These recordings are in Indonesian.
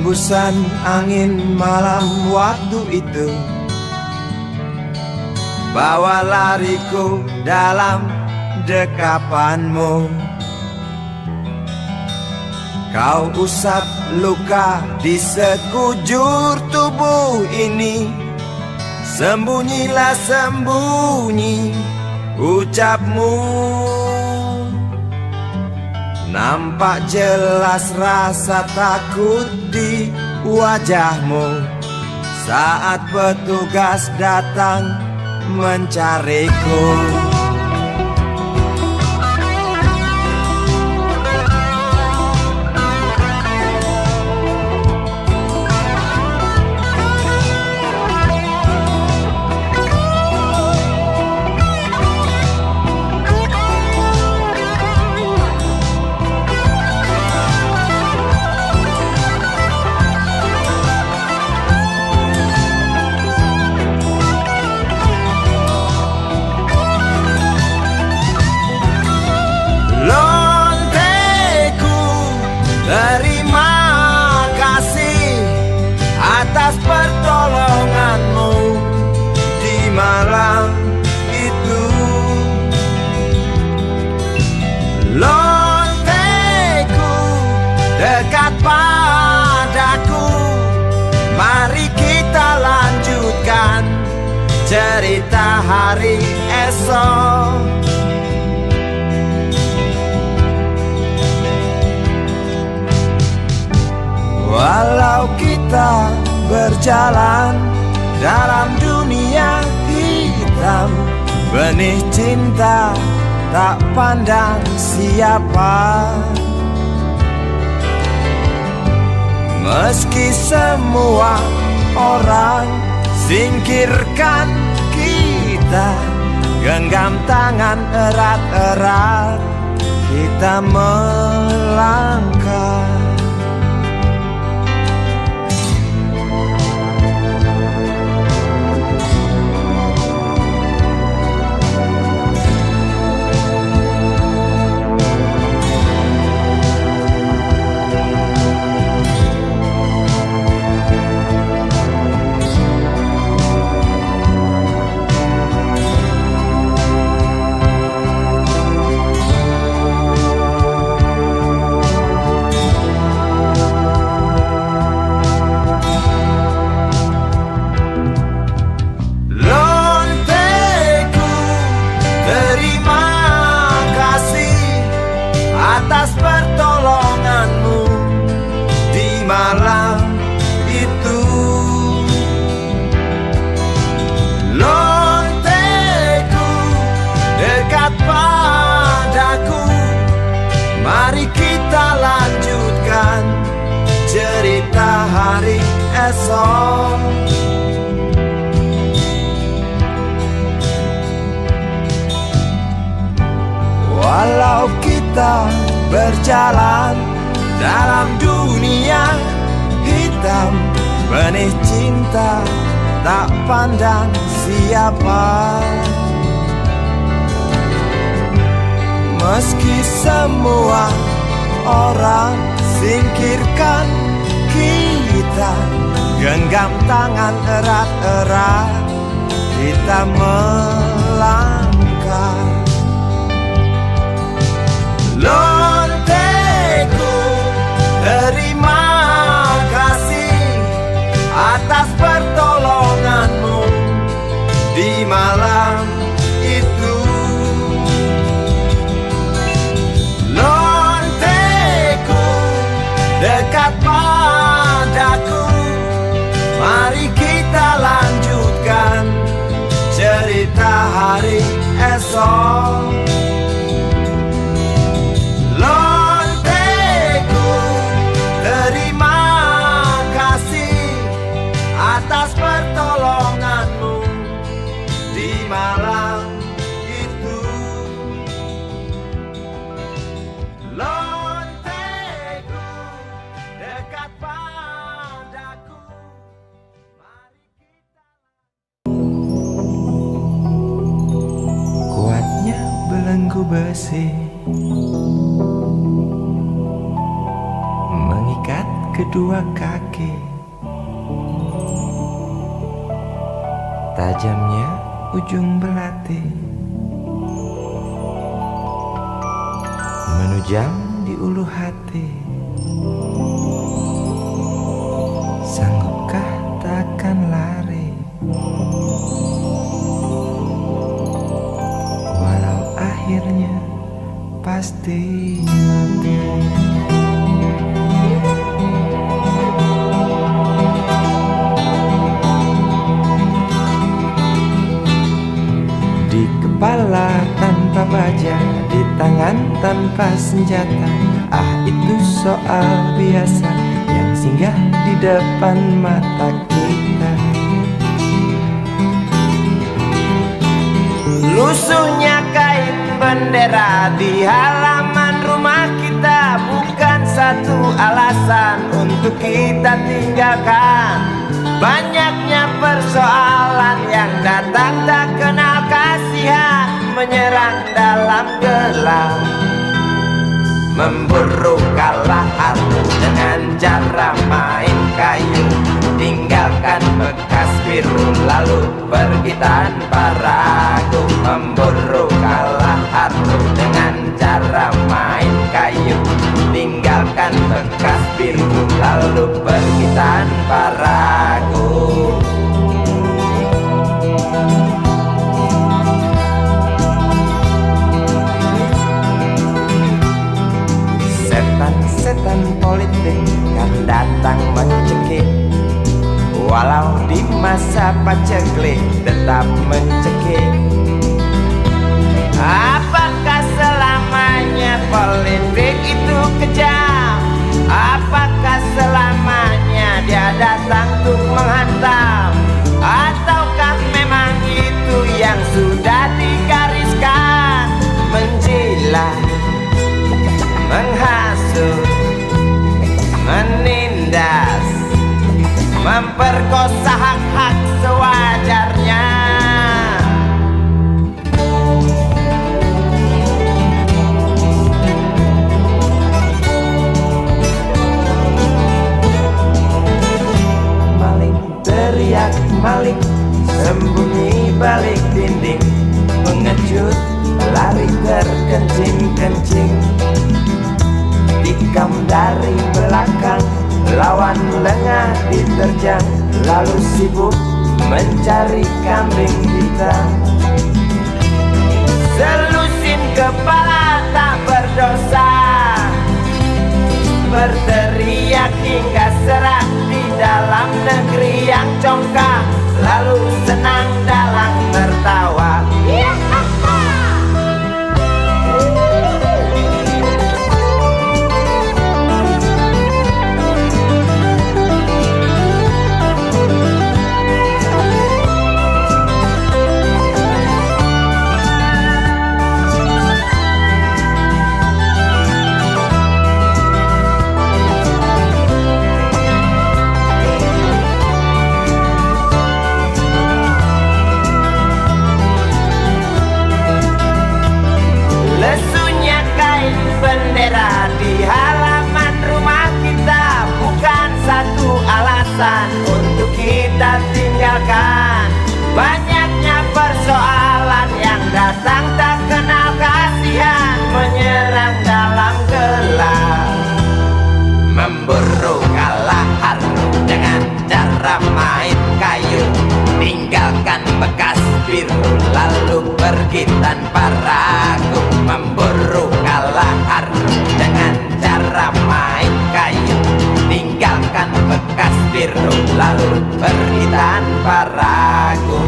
Hembusan angin malam waktu itu bawa lariku dalam dekapanmu. Kau usap luka di sekujur tubuh ini. Sembunyilah sembunyi ucapmu. Nampak jelas rasa takut di wajahmu saat petugas datang mencariku. Terima kasih atas pertolonganmu di malam itu. Lonteku dekat padaku. Mari kita lanjutkan cerita hari esok. Walau kita berjalan dalam dunia hitam, benih cinta tak pandang siapa. Meski semua orang singkirkan kita, genggam tangan erat-erat kita melangkah. Atas pertolonganmu di malam itu. Lonteku dekat padaku. Mari kita lanjutkan cerita hari esok. Walau kita berjalan dalam dunia hitam, benih cinta tak pandang siapa. Meski semua orang singkirkan kita, genggam tangan erat-erat kita melangkah. Lonteku, terima kasih atas pertolonganmu di malam itu. Lonteku, dekat padaku. Mari kita lanjutkan cerita hari esok. Atas pertolonganmu di malam itu. Lonteku dekat padaku. Mari kita. Kuatnya belenggu besi mengikat kedua kaki. Tajamnya ujung belati menujam di ulu hati. Sanggupkah takkan lari, walau akhirnya pasti mati. Di kepala tanpa baja, di tangan tanpa senjata. Ah, itu soal biasa yang singgah di depan mata kita. Lusuhnya kain bendera di halaman rumah kita bukan satu alasan untuk kita tinggalkan. Banyaknya persoalan yang datang tak kenal kasihan, menyerang dalam gelap, memburu kalah arti dengan cara main kayu. Tinggalkan bekas biru lalu pergi tanpa ragu, memburu kalah arti dengan cara main kayu. Tinggalkan bekas biru lalu pergi tanpa ragu. Setan-setan politik kan datang mencekik, walau di masa paceklik tetap mencekik. Apakah selamanya politik itu kejam? Apakah selamanya dia datang untuk menghantam? Ataukah memang itu yang sudah digariskan? Menjilat, menghasut, menindas, memperkosa hak-hak sewajarnya. Maling teriak maling, sembunyi balik dinding, pengecut lari terkencing-kencing. Tikam dari belakang, lawan lengah diterjang, lalu sibuk mencari kambing hitam. Selusin kepala tak berdosa, berteriak hingga serak di dalam negeri yang congkak, lalu senang dalam tertawa. Bendera di halaman rumah kita bukan satu alasan untuk kita tinggalkan. Banyaknya persoalan yang datang tak kenal kasihan, menyerang dalam gelap, memburu kalah harta dengan cara main kayu. Tinggalkan bekas biru lalu pergi tanpa ragu, memburu kalah harta dengan cara main kayu. Tinggalkan bekas biru lalu pergi tanpa ragu.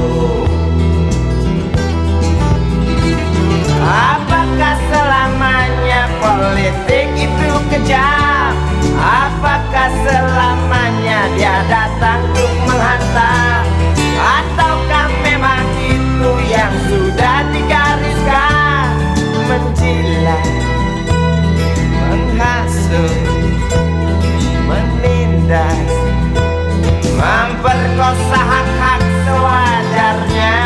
Apakah selamanya politik itu kejam? Apakah selamanya dia datang untuk menghantam? Ataukah memang itu yang sudah digariskan? Menjilat, menghasut, menindas, memperkosa hak-hak sewajarnya.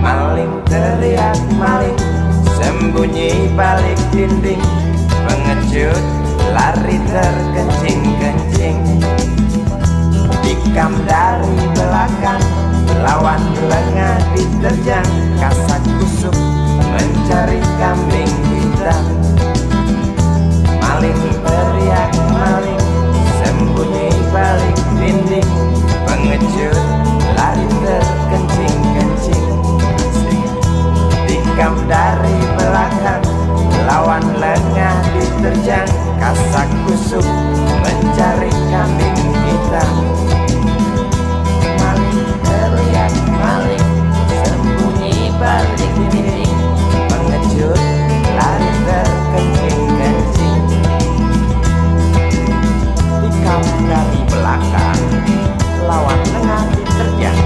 Maling teriak maling, sembunyi balik dinding, pengecut lari terkencing-kencing. Tikam dari belakang, lawan lengah diterjang. Kasak kusuk mencari kambing hitam. Maling teriak maling, sembunyi balik dinding. Pengecut lari terkencing-kencing. Tikam dari belakang, lawan lengah diterjang. Kasak kusuk mencari kambing hitam. Maling teriak maling, sembunyi balik dinding. Pengecut lari terkencing-kencing. Tikam dari belakang, lawan lengah diterjang.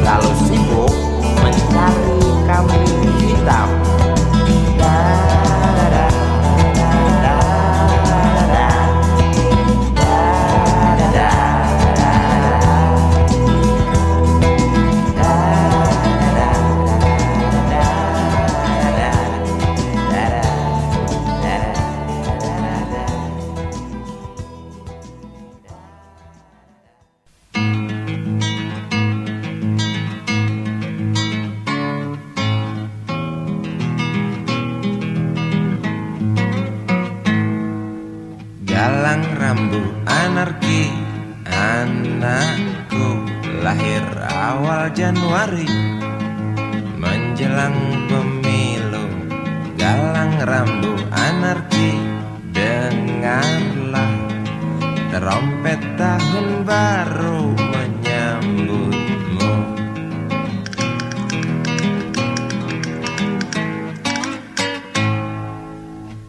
Lalu sibuk mencari kambing hitam. Galang rambu anarki, anakku lahir awal Januari menjelang pemilu. Galang rambu anarki, dengarlah terompet tahun baru menyambutmu.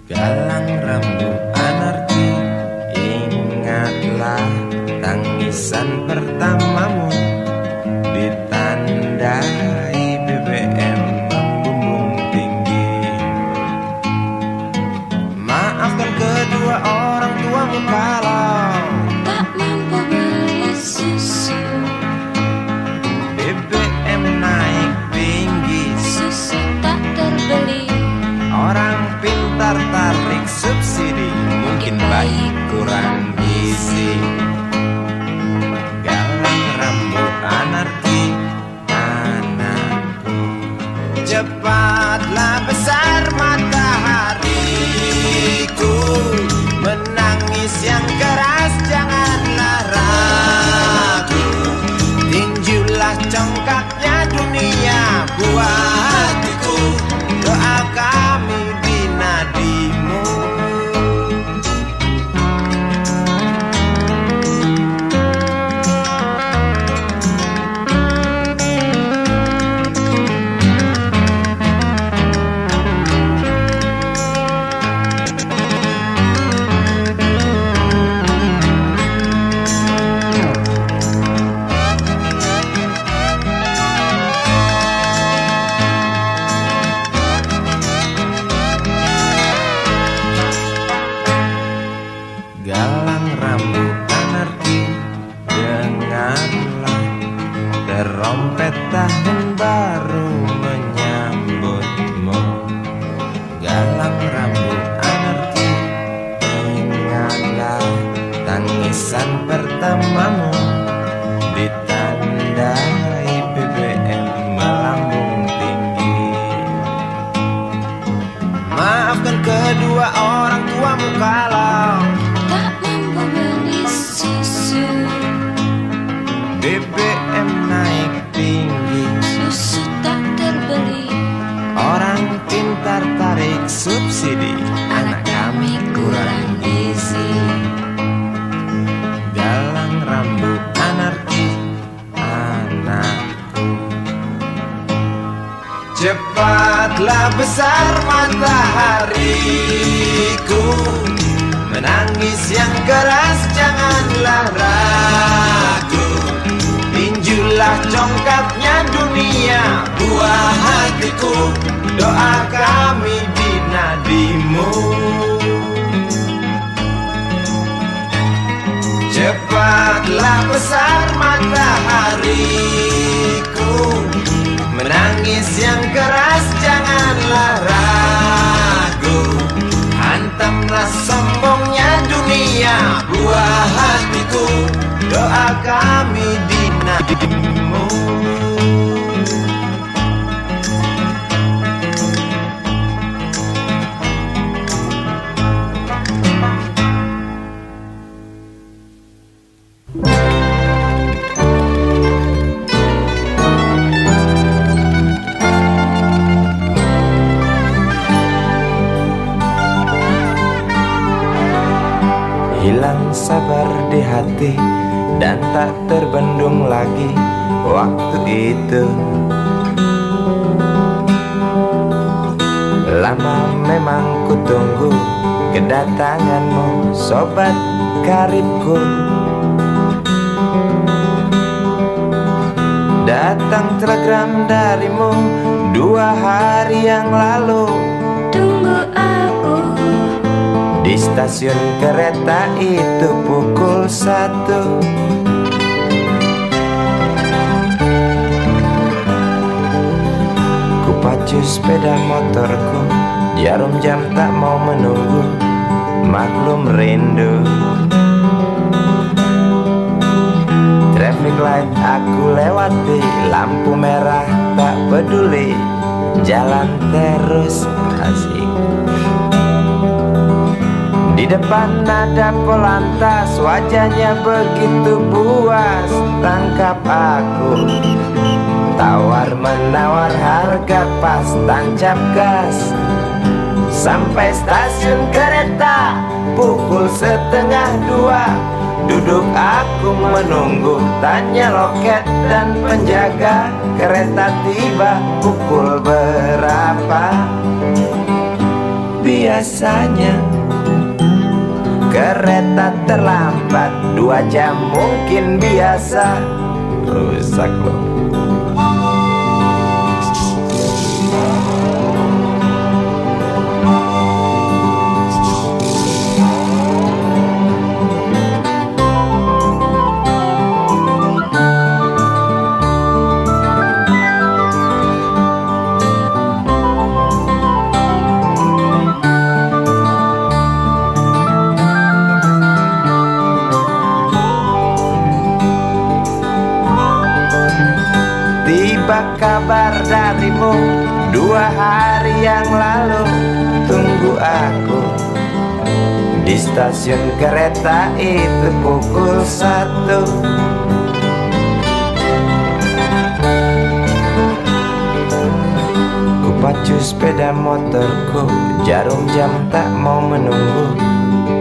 Galang rambu anarki, ingatlah tangisan pertamamu ditandai BBM membumbung tinggi. Maafkan kedua orang tuamu kalau tak mampu beli susu. BBM naik tinggi, Susu tak terbeli. orang pintar tarik subsidi, mungkin baik kurang gizi. Galang rambu anarki, anakku. Cepatlah besar matahariku, menangis yang keras janganlah ragu. Tinjulah congkaknya dunia buah hatiku, doa kami di nadimu. Galang rambu anarki, dengarlah terompet tahun baru menyambutmu. Galang rambu anarki, ingatlah tangisan pertamamu ditandai BBM melambung tinggi. Maafkan kedua orang tuamu kalau Tak mampu beli susu. BBM naik tinggi, Susu tak terbeli. orang pintar tarik subsidi, anak kami kurang gizi. Galang rambu anarki, anakku. Cepatlah besar matahariku, menangis yang keras janganlah ragu. Tinjulah congkaknya dunia buah hatiku, doa kami di nadimu. Cepatlah besar matahariku, menangis yang keras janganlah ragu. Hantamlah sombong kami di nadimu. Hilang sabar di hati dan tak terbendung lagi waktu itu. Lama memang ku tunggu kedatanganmu, sobat karibku. Datang telegram darimu 2 hari yang lalu. Tunggu aku Di stasiun kereta itu pukul 1. Ku pacu sepeda motorku, jarum jam tak mau menunggu, maklum rindu. Traffic light aku lewati, lampu merah tak peduli, jalan terus asik. Di depan ada polantas, wajahnya begitu buas, tangkap aku. Tawar menawar harga pas, tancap gas. Sampai stasiun kereta pukul 1:30. Duduk aku menunggu, tanya loket dan penjaga, kereta tiba pukul berapa? Biasanya kereta terlambat 2 jam mungkin biasa. Rusak loh. Tiba kabar darimu 2 hari yang lalu. Tunggu aku di stasiun kereta itu pukul 1. Ku pacu sepeda motorku, jarum jam tak mau menunggu,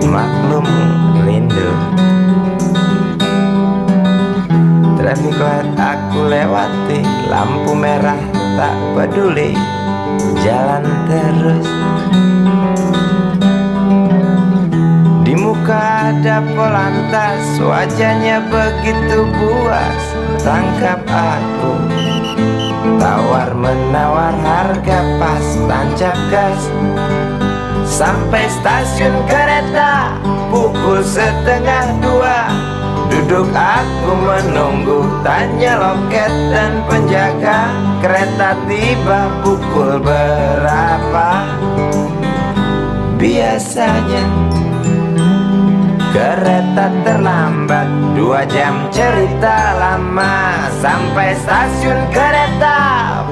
maklum rindu. Traffic light aku lewati, lampu merah tak peduli, jalan terus. Di muka ada polantas, wajahnya begitu buas, tangkap aku. Tawar menawar harga pas, tancap gas. Sampai stasiun kereta pukul 1:30. Duduk aku menunggu, tanya loket dan penjaga, kereta tiba pukul berapa? Biasanya kereta terlambat 2 jam, cerita lama. Sampai stasiun kereta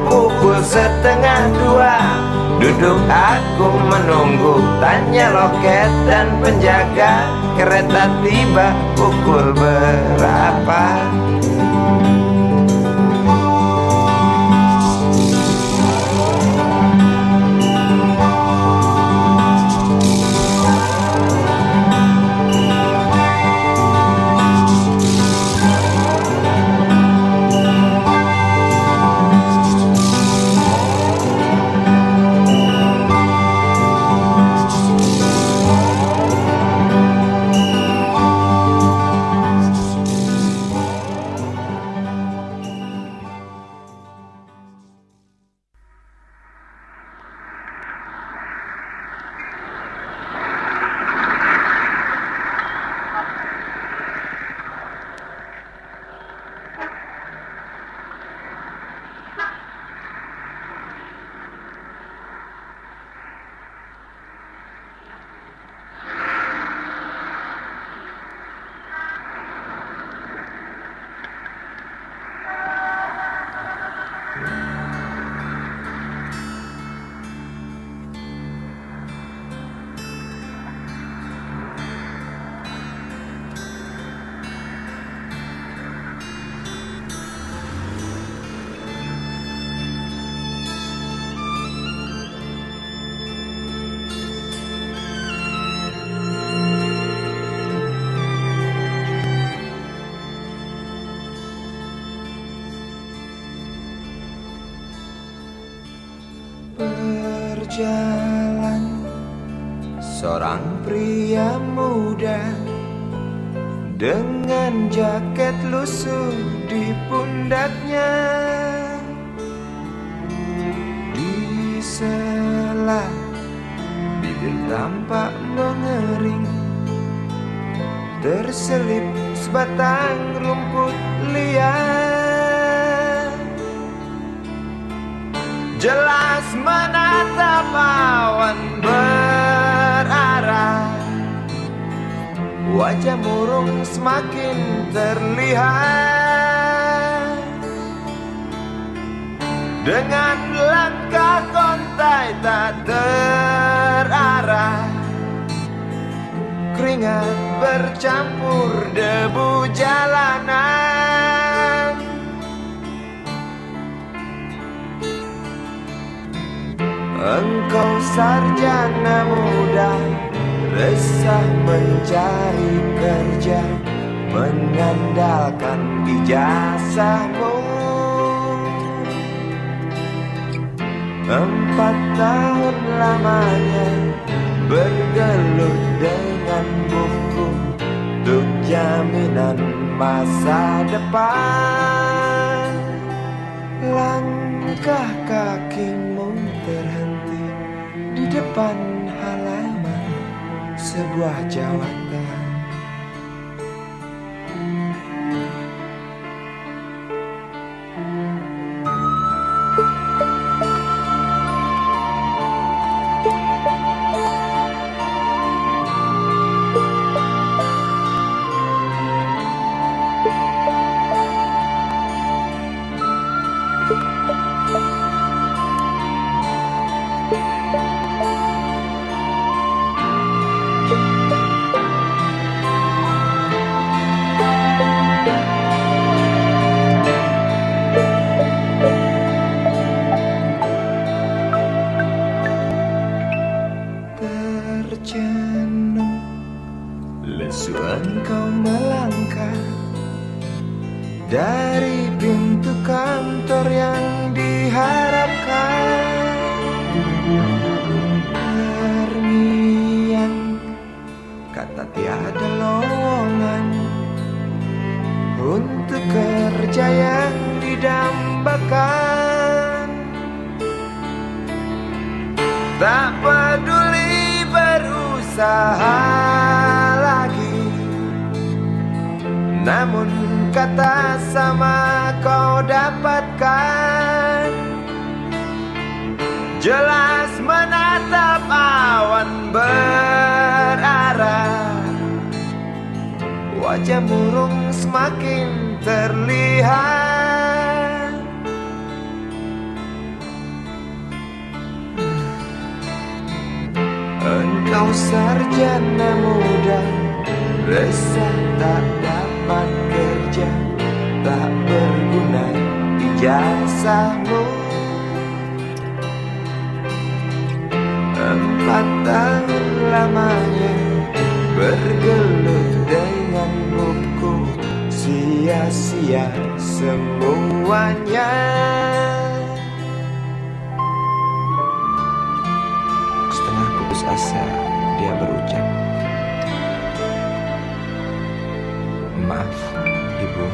pukul 1:30. Duduk aku menunggu, tanya loket dan penjaga, kereta tiba pukul berapa? jalan, seorang pria muda dengan jaket lusuh di pundaknya. Di sela bibir tampak mengering, terselip sebatang rumput liar. Jelas menatap awan berarah, wajah murung semakin terlihat. Dengan langkah kontai tak terarah, keringat bercampur debu jalanan. Engkau sarjana muda, resah mencari kerja, mengandalkan ijazahmu. 4 tahun lamanya bergelut dengan buku untuk jaminan masa depan. Langkah kakimu terhenti di depan halaman sebuah jawatan. Terjenuh lesu engkau melangkah dari pintu kantor yang diharapkan. Terngiang kata tiada lowongan untuk kerja yang didambakan. Tak peduli berusaha lagi, namun kata sama kau dapatkan. Jelas menatap awan berarah, wajah murung semakin terlihat. Engkau sarjana muda, resah tak dapat kerja, tak berguna ijazahmu. 4 tahun lamanya bergelut dengan buku, sia-sia semuanya. Setengah putus asa dia berucap, "Maaf, Ibu."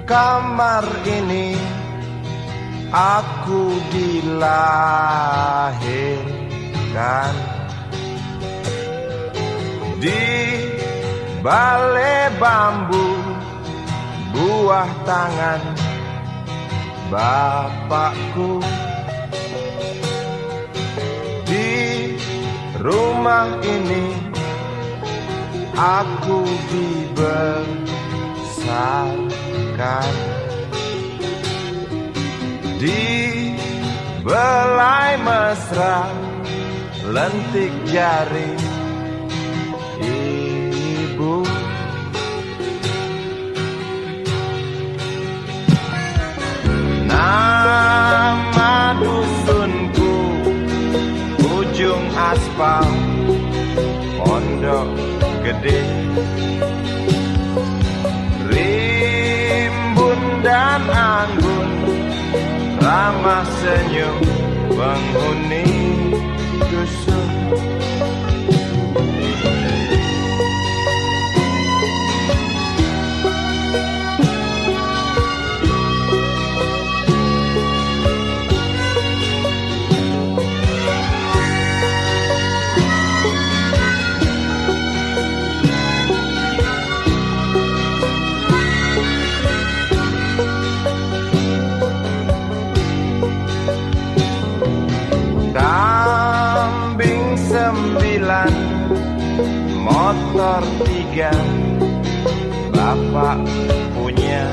Kamar ini aku dilahirkan, di balai bambu buah tangan bapakku. Di rumah ini aku dibesarkan di belai mesra lentik jari ibu. Nama dusunku ujung aspal Pondok Gede. Rimbun dan anggun ramah senyum penghuni dusun. Kambing 9, motor 3, bapak punya.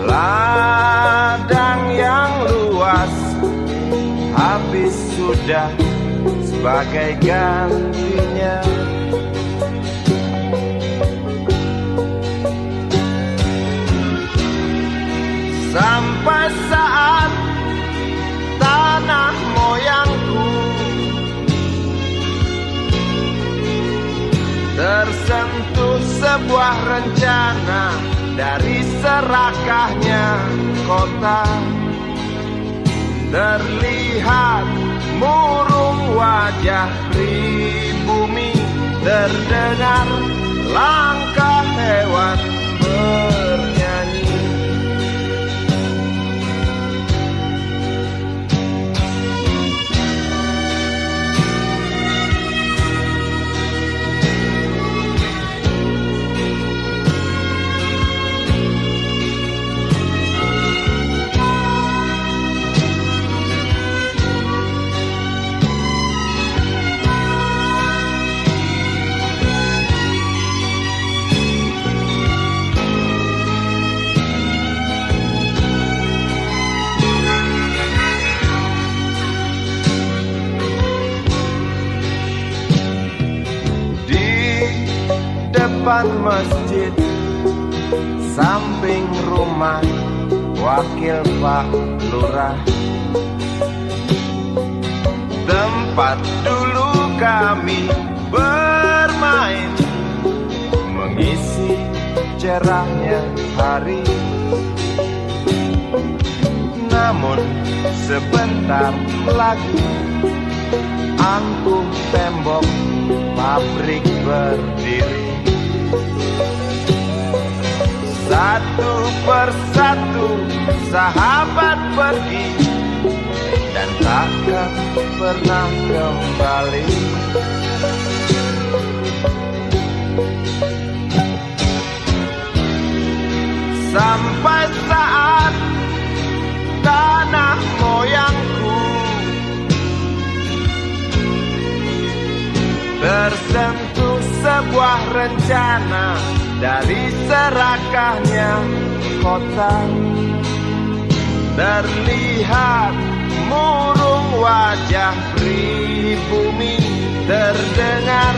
Ladang yang luas habis sudah sebagai gantinya. Sampai saat tanah moyangku tersentuh sebuah rencana dari serakahnya kota. Terlihat murung wajah pribumi, terdengar langkah hewan bernyanyi. Depan masjid, samping rumah wakil Pak Lurah, tempat dulu kami bermain, mengisi cerahnya hari. Namun sebentar lagi angkuh tembok pabrik berdiri. Satu persatu sahabat pergi dan takkan pernah kembali. Sampai saat tanah moyangku tersentuh sebuah rencana dari serakahnya kota. Terlihat murung wajah pribumi, terdengar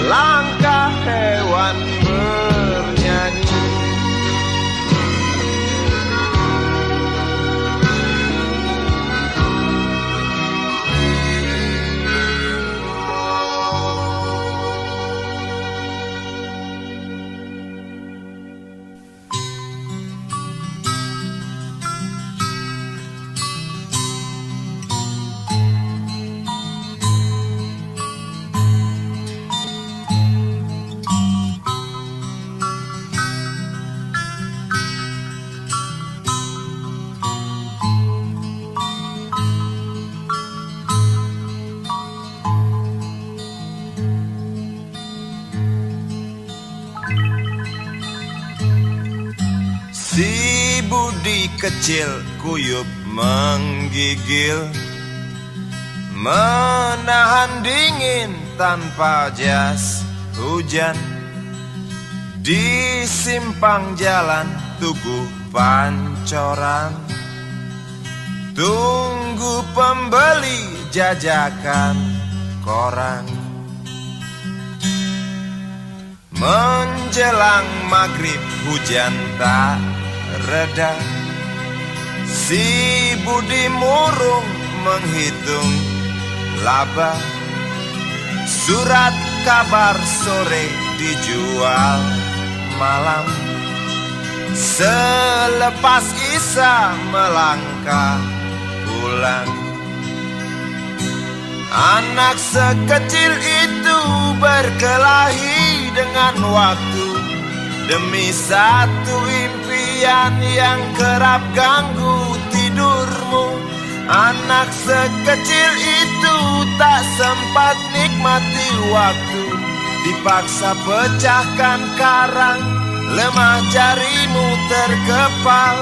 langkah hewan bernyanyi. Si Budi kecil kuyup menggigil, menahan dingin tanpa jas hujan di simpang jalan Tugu Pancoran. Tunggu pembeli jajakan koran. Menjelang maghrib hujan tak reda. Si Budi murung menghitung laba. Surat kabar sore dijual malam. Selepas Isa melangkah pulang. Anak sekecil itu berkelahi dengan waktu demi satu impian yang kerap ganggu tidurmu. Anak sekecil itu tak sempat nikmati waktu, dipaksa pecahkan karang, lemah jarimu terkepal.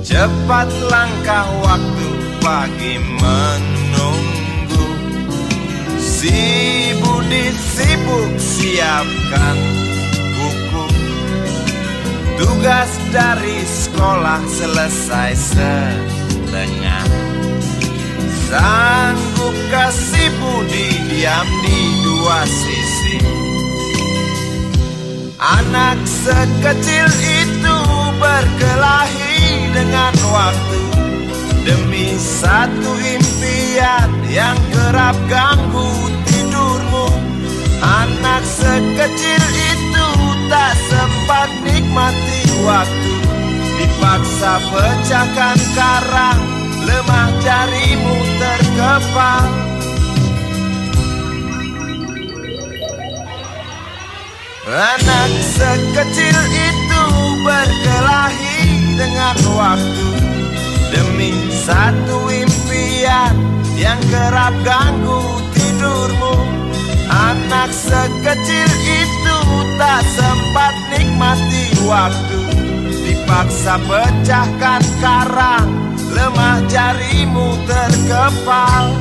Cepat langkah waktu, pagi menunggu. Si Budi sibuk siapkan buku. Tugas dari sekolah selesai setengah. Sanggup kasih Budi diam di dua sisi. Anak sekecil itu berkelahi dengan waktu demi satu impian yang kerap ganggu tidurmu. Anak sekecil itu tak sempat nikmati waktu, dipaksa pecahkan karang, lemah jarimu terkepal. Anak sekecil itu berkelahi dengan waktu demi satu impian yang kerap ganggu tidurmu. Anak sekecil itu tak sempat nikmati waktu, dipaksa pecahkan karang, lemah jarimu terkepal.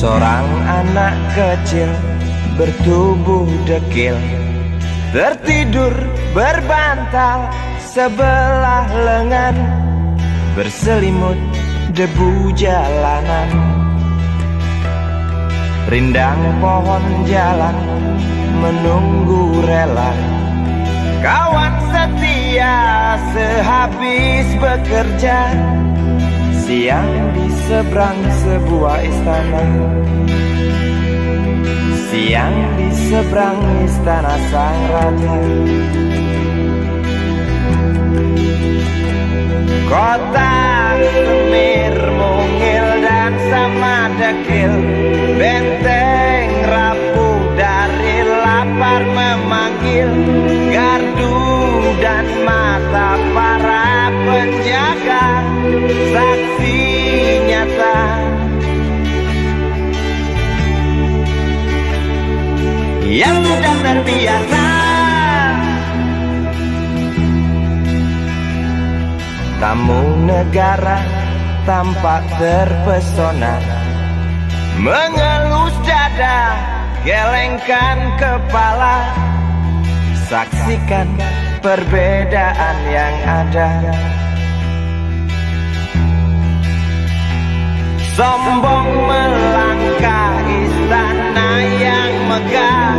Seorang anak kecil bertubuh dekil tertidur berbantal sebelah lengan, berselimut debu jalanan. Rindang pohon jalan menunggu rela, kawan setia sehabis bekerja. Siang di seberang sebuah istana, siang di seberang istana sang raja. Kota Semir mungil dan sama dekil, benteng rapuh gardu dan mata para penjaga, saksi nyata. Yang sudah terbiasa tamu negara tampak terpesona, mengelus dada, gelengkan kepala, saksikan perbedaan yang ada. Sombong melangkah istana yang megah,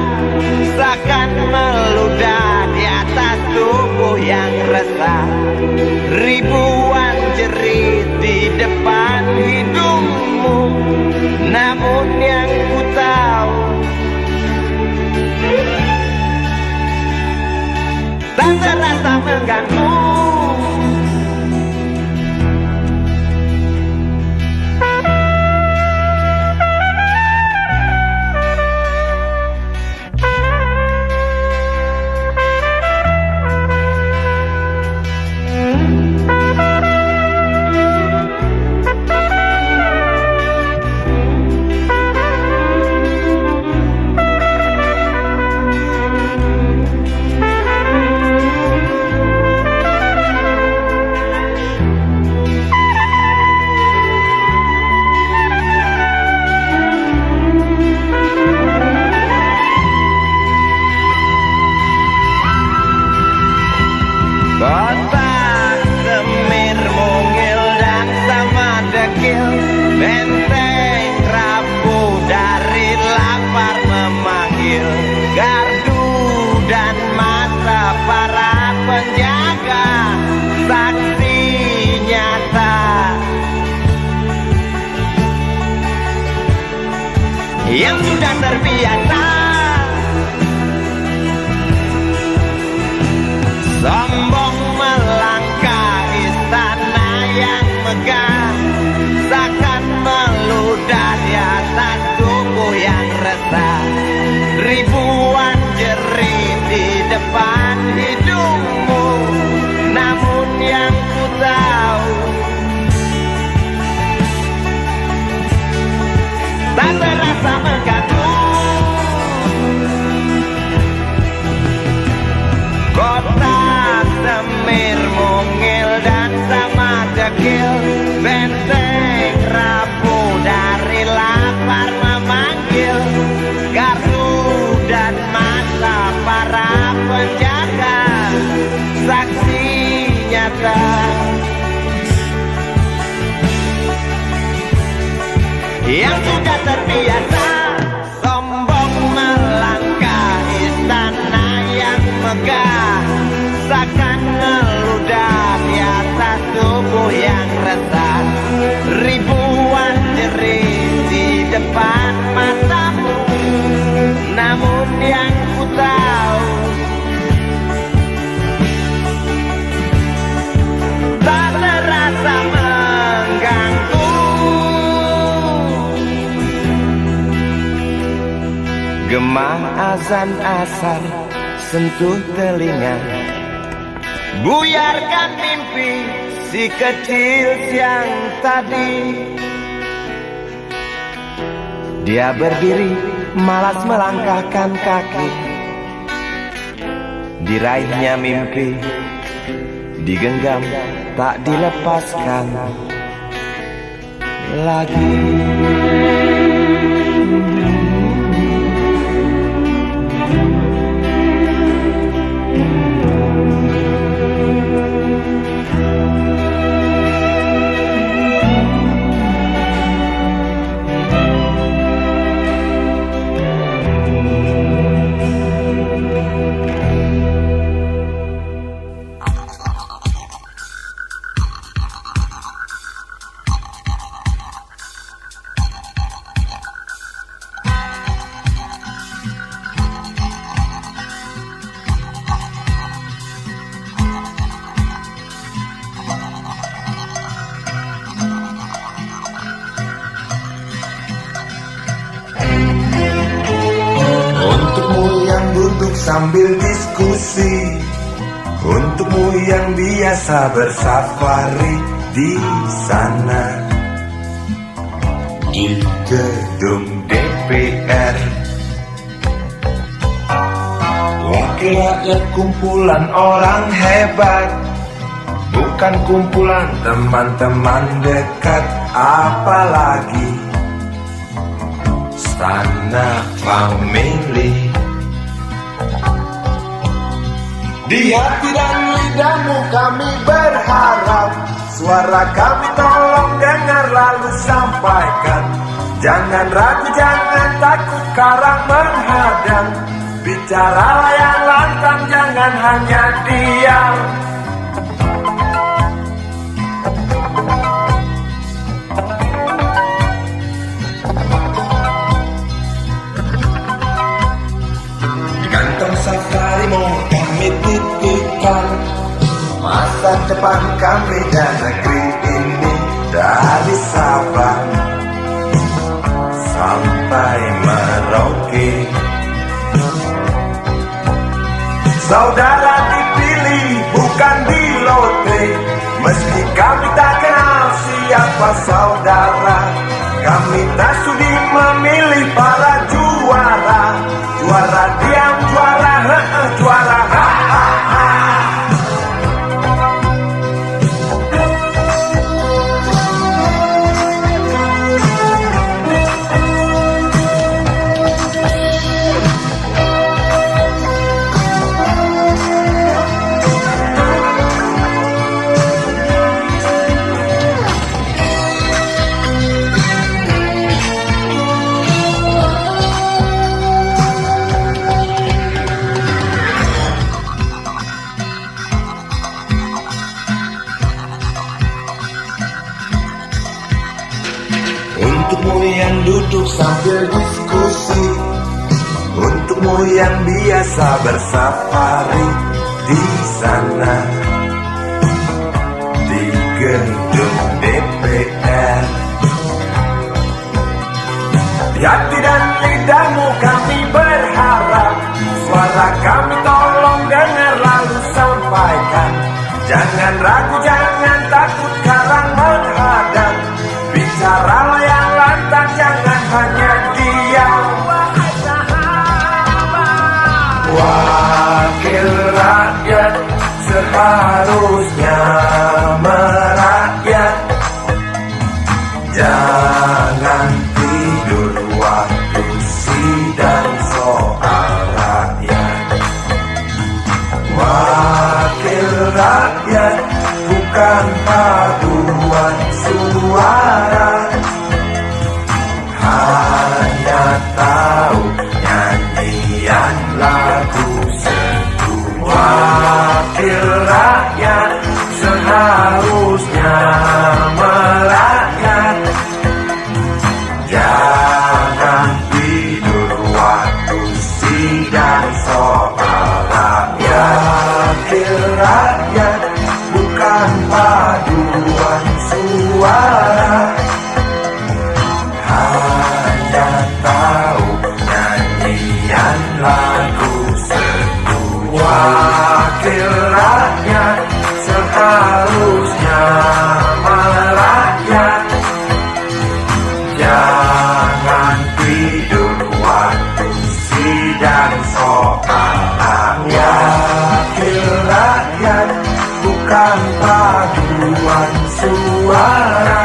seakan meludah di atas tubuh yang resah. Ribuan jerit di depan hidungmu, namun yang ku tahu tak terasa mengganggu. Kota Semir mungil dan sama dekil, benteng rapuh dari lapar memanggil, gardu dan mata para penjaga, saksi nyata. Yang sudah terbiasa sombong melangkah istana yang megah, seakan meludah di atas tubuh yang resah. Ribuan jerit di depan hidungmu, namun yang ku tahu tak terasa mengganggu. Kota Semir mungil dan sama dekil, benteng rapuh dari lapar memanggil, gardu dan mata para penjaga, saksi nyata. Yang sudah terbiasa sombong melangkah istana yang megah, seakan meludah di atas tubuh yang resah. Ribuan jerit di depan matamu, namun yang ku tahu tak terasa mengganggu. Gema azan asar sentuh telinga, buyarkan mimpi si kecil siang tadi. Dia berdiri malas melangkahkan kaki, diraihnya mimpi digenggam tak dilepaskan lagi. sambil diskusi. Untukmu yang biasa bersafari di sana, di gedung DPR. Wakil rakyat kumpulan orang hebat, bukan kumpulan teman-teman dekat, apalagi sanak famili. Di hati dan lidahmu kami berharap, suara kami tolong dengar lalu sampaikan. Jangan ragu, jangan takut karang menghadang. Bicaralah yang lantang, jangan hanya diam. Kantong safarimu kami titipkan, masa depan kami dan negeri ini dari Sabang sampai Merauke. Saudara dipilih bukan di lotre, meski kami tak kenal siapa saudara. Kami tak sudi memilih para juara, juara diam, juara juara Untukmu yang duduk sambil diskusi, untukmu yang biasa bersafari di sana, di gedung DPR. Di hati dan lidahmu kami berharap, suara kami tolong dengar lalu sampaikan. Jangan ragu, jangan takut karang menghadang. Bicaralah yang lantang, jangan hanya diam. Wakil rakyat seharusnya merakyat. Jangan tidur waktu sidang soal rakyat. Wakil rakyat bukan paduan suara, hanya tahu nyanyian lagu sendu. Wakil rakyat seharusnya merakyat. Jangan tidur waktu sidang soal rakyat. Wakil rakyat bukan paduan suara, hanya tahu nyanyian lagu sendu. Wakil rakyat seharusnya merakyat. Jangan tidur waktu sidang soal rakyat. Wakil rakyat bukan paduan suara,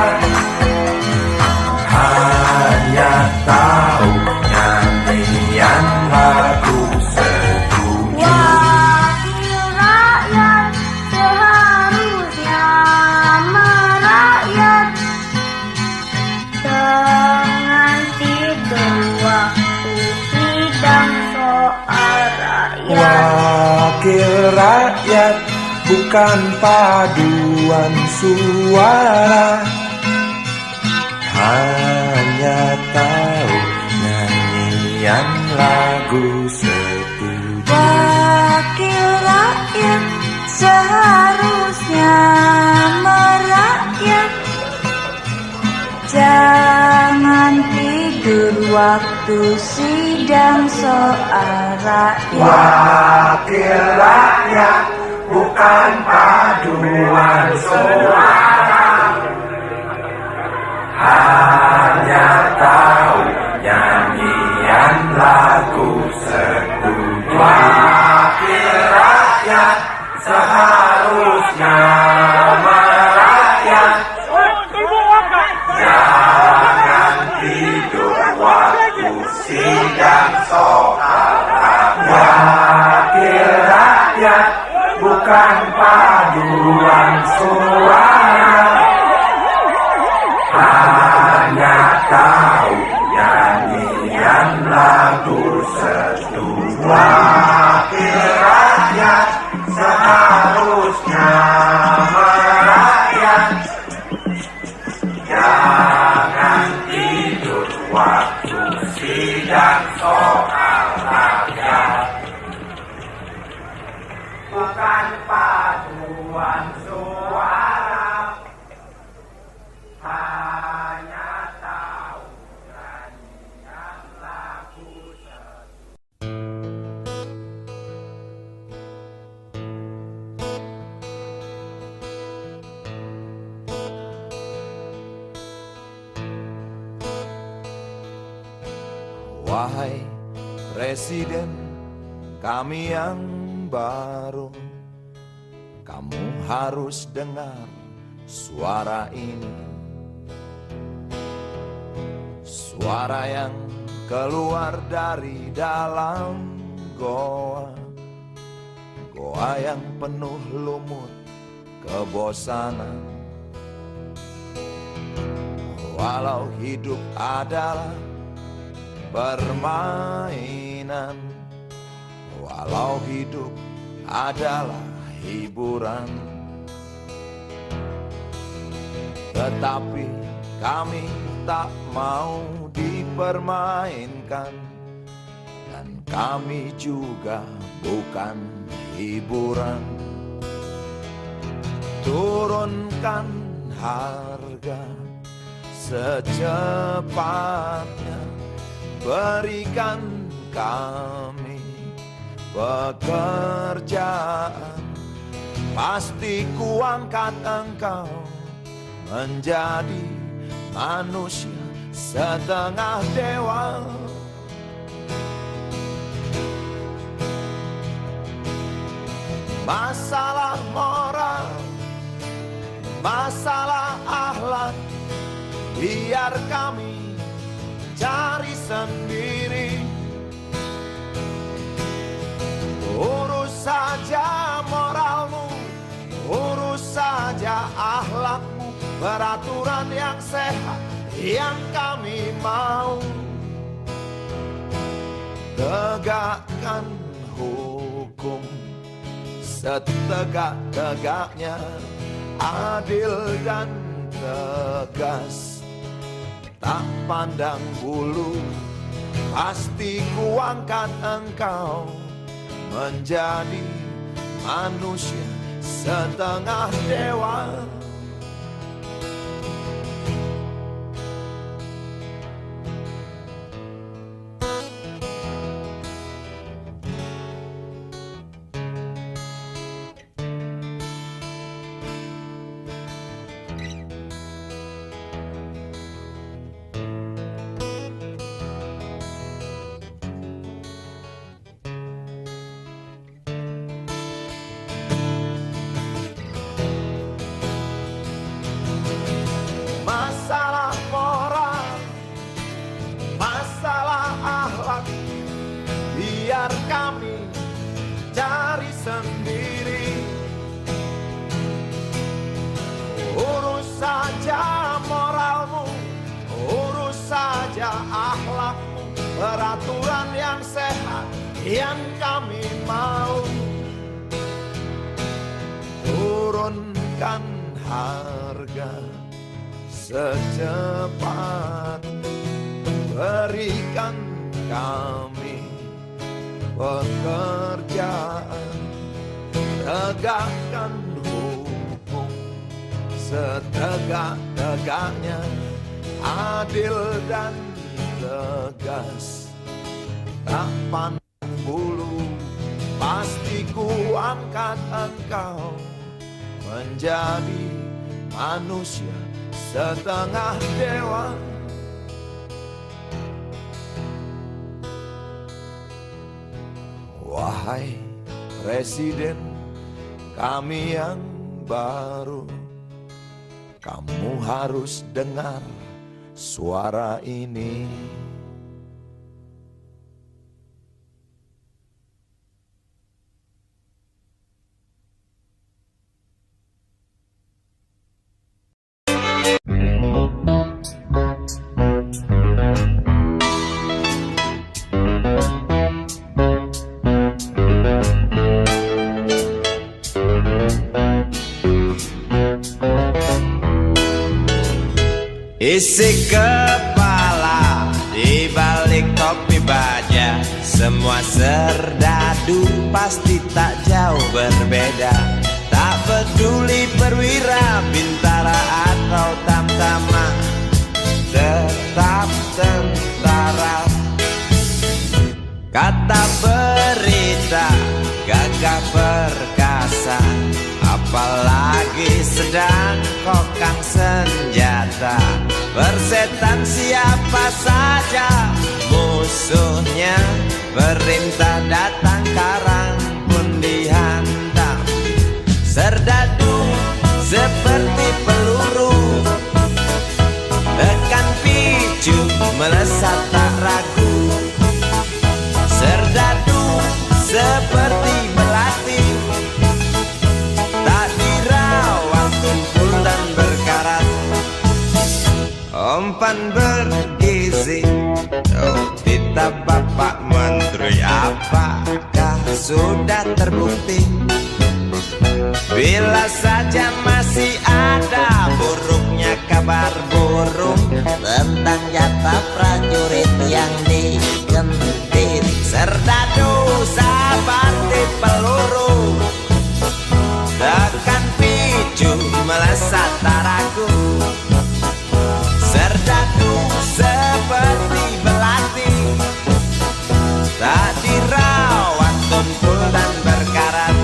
hanya tahu nyanyian lagu setuju. Wakil rakyat seharusnya merakyat. Jangan tidur waktu sidang soal rakyat. Wakil rakyat bukan paduan suara, hanya tahu nyanyian lagu setuju. Wakil rakyat seharusnya merakyat. Jangan tidur waktu sidang soal rakyat. Wakil rakyat bukan paduan suara, hanya tahu nyanyian lagu setuju. Wakil rakyat seharusnya merakyat, jangan tidur waktu sidang soal rakyat. Wakil rakyat bukan paduan suara, hanya tahu nyanyian lagu setuju. Wakil rakyat seharusnya merakyat, jangan tidur waktu sidang soal rakyat. Bukan paduan suara, hanya tahu nyanyian lagu setuju. Wahai Presiden kami yang baru, kamu harus dengar suara ini. Suara yang keluar dari dalam goa, goa yang penuh lumut kebosanan. Walau hidup adalah permainan, walau hidup adalah hiburan, tetapi kami tak mau dipermainkan, dan kami juga bukan hiburan. Turunkan harga secepatnya, berikan kami pekerjaan, pasti kuangkat engkau menjadi manusia setengah dewa. Masalah moral, masalah akhlak, biar kami cari sendiri. Urus saja moralmu, urus saja akhlakmu, peraturan yang sehat yang kami mau. Tegakkan hukum setegak-tegaknya, adil dan tegas, tak pandang bulu, pasti kuangkat engkau menjadi manusia setengah dewa. Masalah moral, masalah akhlak, biar kami cari sendiri. Urus saja moralmu, urus saja akhlakmu, peraturan yang sehat yang kami mau. Turunkan harga secepat, berikan kami pekerjaan, tegakkan hukum setegak-tegaknya, adil dan tegas, tak pandang bulu, pasti ku angkat engkau menjadi manusia setengah dewa. Wahai Presiden kami yang baru, kamu harus dengar suara ini. Isi kepala di balik topi baja, semua serdadu pasti tak jauh berbeda. Tak peduli perwira, bintara atau tamtama, tetap tentara. Kata berita gagah perkasa, apalagi sedang kokang senjata. Persetan siapa saja musuhnya, perintah datang karang pun dihantam. Serdadu seperti peluru, tekan picu melesat tak ragu. Serdadu seperti belati, tak dirawat tumpul dan berkarat. Umpan bergizi, oh titah Bapak Menteri, apakah sudah terbukti? Bila saja masih ada buruknya kabar burung tentang jatah prajurit yang digentit. Serdadu seperti peluru, tekan picu melesat tak ragu. Serdadu seperti belati, tak dirawat tumpul dan berkarat.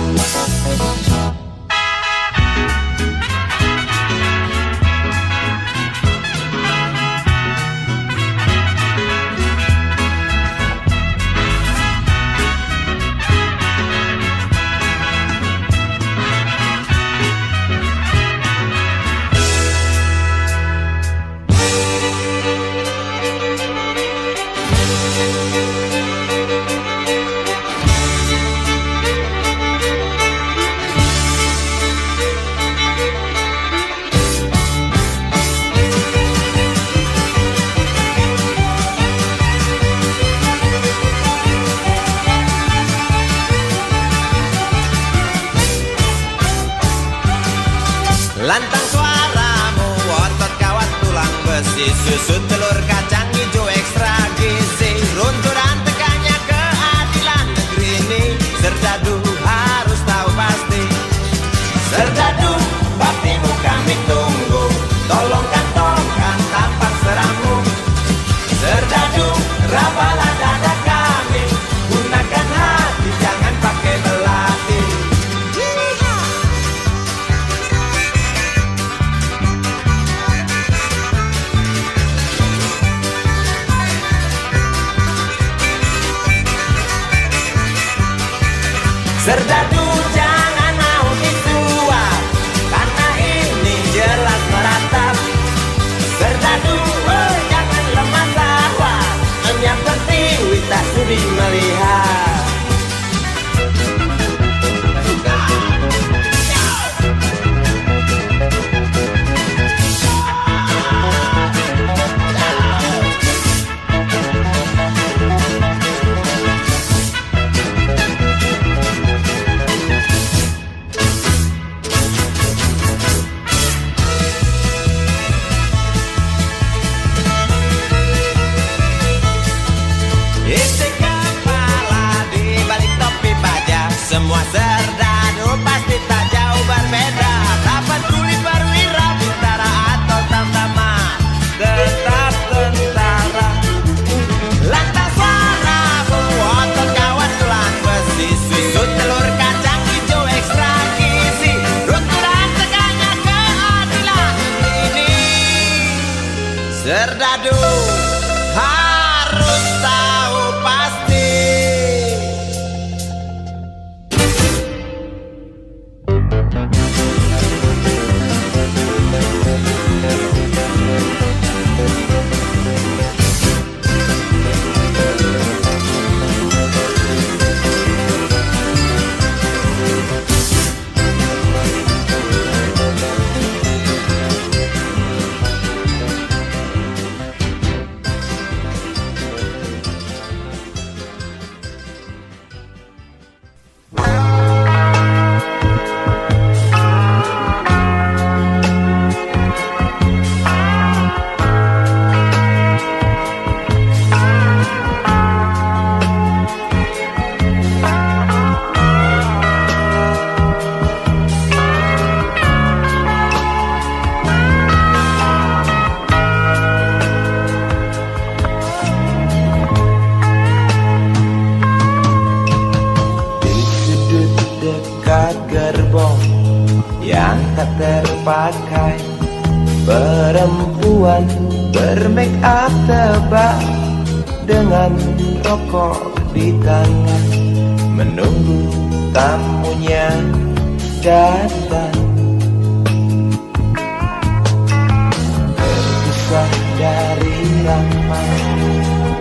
Lantang suaramu, otot kawat tulang besi, susu telur kacang hijau ekstra gizi. Runtuh dan tegaknya keadilan negeri ini, serdadu harus tahu pasti. Serdadu, baktimu kami tunggu, tolong kantongkan tampang serammu. Serdadu, rapalah dada kami, gunakan hati jangan pakai belati. Serdadu jangan mau disuap, karena ini jelas meratap. Serdadu oh, jangan lemah lawak, hanya pertiwi tak sudi melihat. Isi kepala di balik topi baja, semua serdadu pasti tak jauh berbeda. Tak peduli perwira, bintara atau tamtama, tetap tentara. Lantang suaramu, otot kawan tulang besi, susut serdadu harus tahu pasti. Yang tak terpakai, perempuan bermake up tebal dengan rokok di tangan, menunggu tamunya datang. Terpisah dari ramai,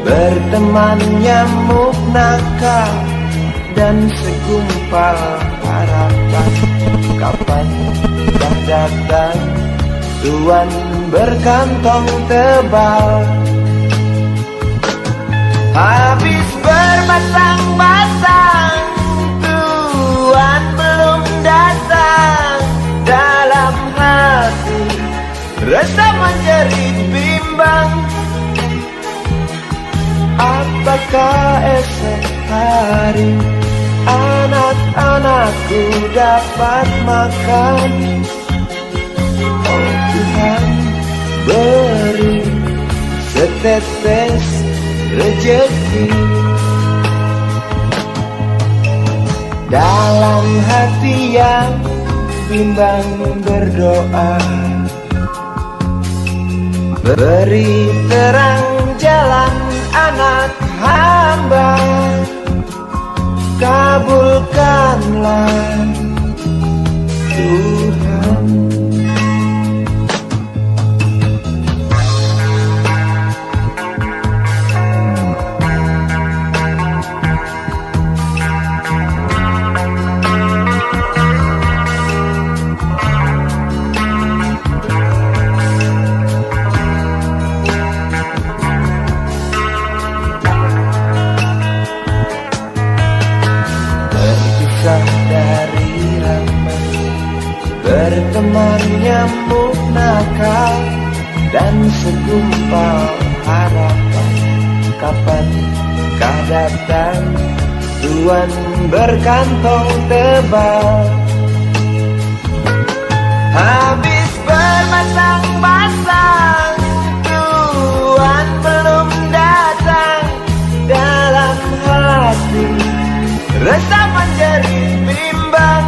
berteman nyamuk nakal dan segumpal harapan. Kapan dah datang tuan berkantong tebal? Habis bermasang-masang, tuan belum datang. Dalam hati rasa menjerit bimbang, apakah esok hari anak-anakku dapat makan? Oh Tuhan, beri setetes rezeki. Dalam hati yang bimbang berdoa, beri terang jalan anak hamba. Kabulkanlah Tuhan. Dari ramai, berteman nyamuk nakal dan segumpal harapan. Kapan kah datang tuan berkantong tebal? Habis bermasang-masang, tuan belum datang. Dalam hati rasa menjerit bimbang,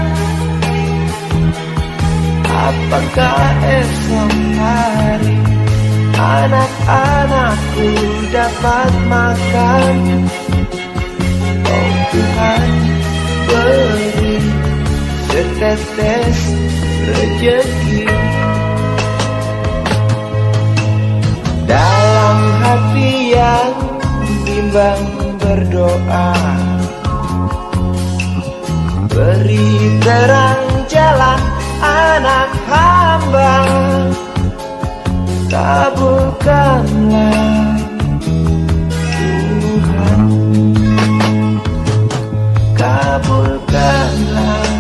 apakah esok hari anak-anakku dapat makan? Oh Tuhan, beri setetes rezeki. Dalam hati yang bimbang berdoa, beri terang jalan anak hamba. Kabulkanlah Tuhan, kabulkanlah.